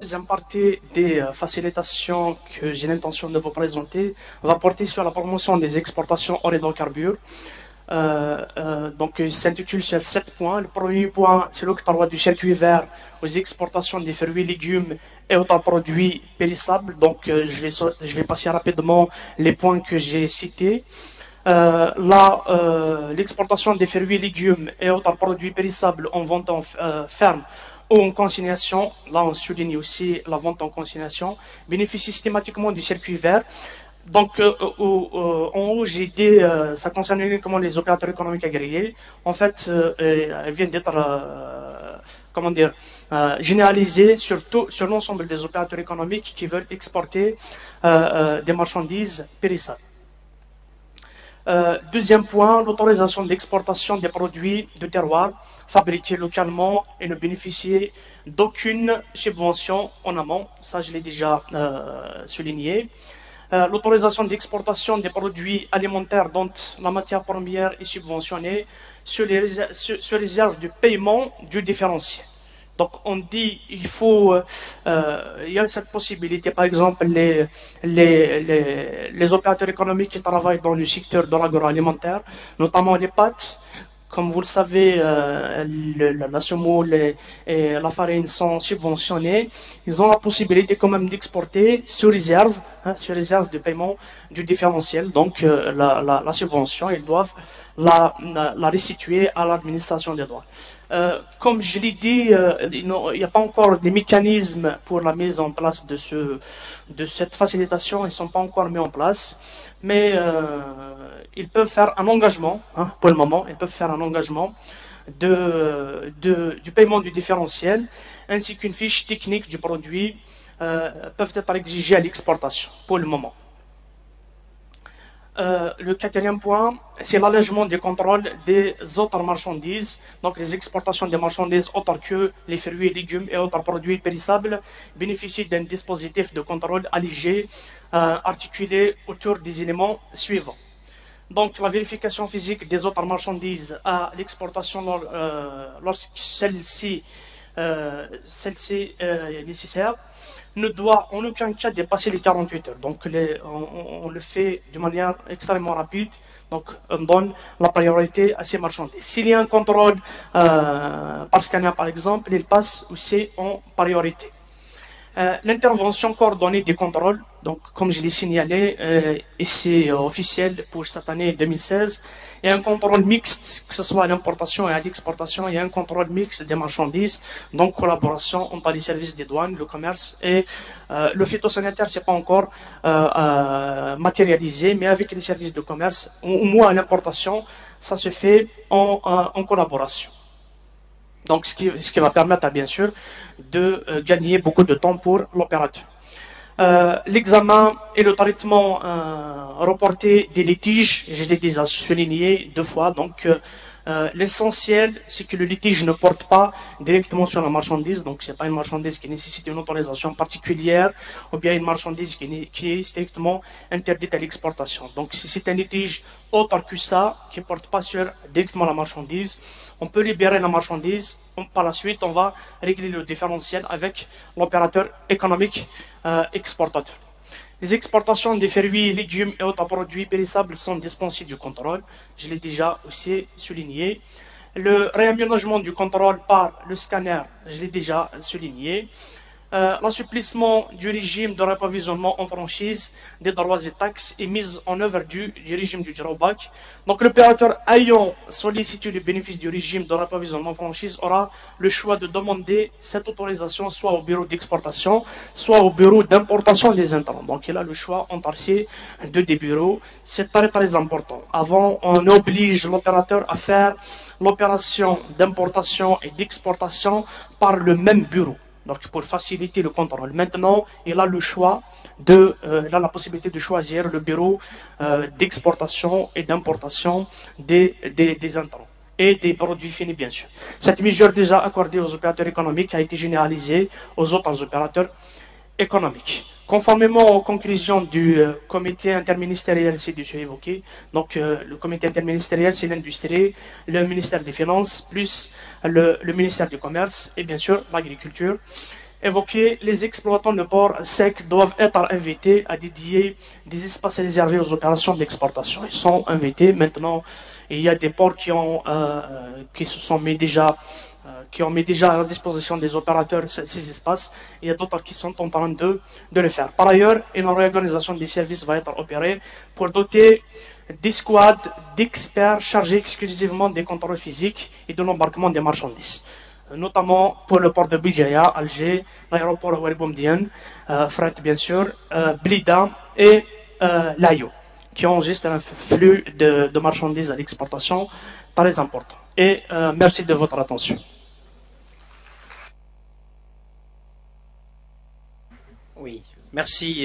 deuxième partie des facilitations que j'ai l'intention de vous présenter va porter sur la promotion des exportations hors hydrocarbures. Donc, il s'intitule sur 7 points. Le premier point, c'est l'octroi du circuit vert aux exportations des fruits, légumes et autres produits périssables. Donc, je vais passer rapidement les points que j'ai cités. L'exportation des fruits, légumes et autres produits périssables en vente en ferme ou en consignation, là on souligne aussi la vente en consignation, bénéficie systématiquement du circuit vert. Donc, en haut, j'ai dit, ça concerne uniquement les opérateurs économiques agréés. En fait, elles viennent d'être, généralisées sur l'ensemble des opérateurs économiques qui veulent exporter des marchandises périssables. Deuxième point, l'autorisation d'exportation des produits de terroir fabriqués localement et ne bénéficier d'aucune subvention en amont. Ça, je l'ai déjà souligné. L'autorisation d'exportation des produits alimentaires dont la matière première est subventionnée sur réserve du paiement du différentiel. Donc, on dit, il y a cette possibilité, par exemple, les opérateurs économiques qui travaillent dans le secteur de l'agroalimentaire, notamment les pâtes. Comme vous le savez, la semoule et la farine sont subventionnés. Ils ont la possibilité quand même d'exporter sur réserve de paiement du différentiel. Donc, la subvention, ils doivent la restituer à l'administration des douanes. Comme je l'ai dit, il n'y a pas encore des mécanismes pour la mise en place de cette facilitation. Ils ne sont pas encore mis en place. Mais ils peuvent faire un engagement, pour le moment, ils peuvent faire un engagement du paiement du différentiel, ainsi qu'une fiche technique du produit peuvent être exigées à l'exportation, pour le moment. Le quatrième point, c'est l'allègement des contrôles des autres marchandises. Donc, les exportations des marchandises autres que les fruits et légumes et autres produits périssables bénéficient d'un dispositif de contrôle allégé articulé autour des éléments suivants. Donc, la vérification physique des autres marchandises à l'exportation lorsque celle-ci est nécessaire, ne doit en aucun cas dépasser les 48 heures. Donc, on le fait de manière extrêmement rapide. Donc, on donne la priorité à ces marchandises. S'il y a un contrôle par scanner, par exemple, il passe aussi en priorité. L'intervention coordonnée des contrôles, donc comme je l'ai signalé, et c'est officiel pour cette année 2016, il y a un contrôle mixte, que ce soit à l'importation et à l'exportation, il y a un contrôle mixte des marchandises, donc collaboration entre les services des douanes, le commerce et le phytosanitaire, c'est pas encore matérialisé, mais avec les services de commerce, au moins à l'importation, ça se fait en collaboration. Donc, ce qui va permettre, bien sûr, de gagner beaucoup de temps pour l'opérateur. L'examen et le traitement reporté des litiges, je l'ai déjà souligné 2 fois. Donc, l'essentiel, c'est que le litige ne porte pas directement sur la marchandise. Donc, ce n'est pas une marchandise qui nécessite une autorisation particulière ou bien une marchandise qui est strictement interdite à l'exportation. Donc, si c'est un litige autre que ça, qui ne porte pas sur directement la marchandise, on peut libérer la marchandise. Par la suite, on va régler le différentiel avec l'opérateur économique exportateur. Les exportations des fruits, légumes et autres produits périssables sont dispensées du contrôle. Je l'ai déjà aussi souligné. Le réaménagement du contrôle par le scanner, je l'ai déjà souligné. L'assouplissement du régime de réapprovisionnement en franchise des droits et taxes et mise en œuvre du régime du drawback. Donc, l'opérateur ayant sollicité le bénéfice du régime de réapprovisionnement en franchise aura le choix de demander cette autorisation soit au bureau d'exportation, soit au bureau d'importation des intrants. Donc, il a le choix entre ces deux des bureaux. C'est très, très important. Avant, on oblige l'opérateur à faire l'opération d'importation et d'exportation par le même bureau. Donc, pour faciliter le contrôle. Maintenant, il a le choix il a la possibilité de choisir le bureau d'exportation et d'importation des intrants et des produits finis, bien sûr. Cette mesure déjà accordée aux opérateurs économiques a été généralisée aux autres opérateurs économiques. Conformément aux conclusions du comité interministériel ci-dessus évoqué, donc le comité interministériel, c'est l'industrie, le ministère des Finances, plus le ministère du Commerce et bien sûr l'agriculture. évoqué, les exploitants de ports secs doivent être invités à dédier des espaces réservés aux opérations d'exportation. Ils sont invités. Maintenant, il y a des ports qui se sont mis déjà qui ont mis déjà à la disposition des opérateurs ces espaces. Il y a d'autres qui sont en train de le faire. Par ailleurs, une réorganisation des services va être opérée pour doter des squads d'experts chargés exclusivement des contrôles physiques et de l'embarquement des marchandises, notamment pour le port de Bijaya, Alger, l'aéroport Ouelboumdienne, Fret bien sûr, Blida et Layo, qui enregistrent un flux de marchandises à l'exportation très important. Et merci de votre attention. Oui, merci.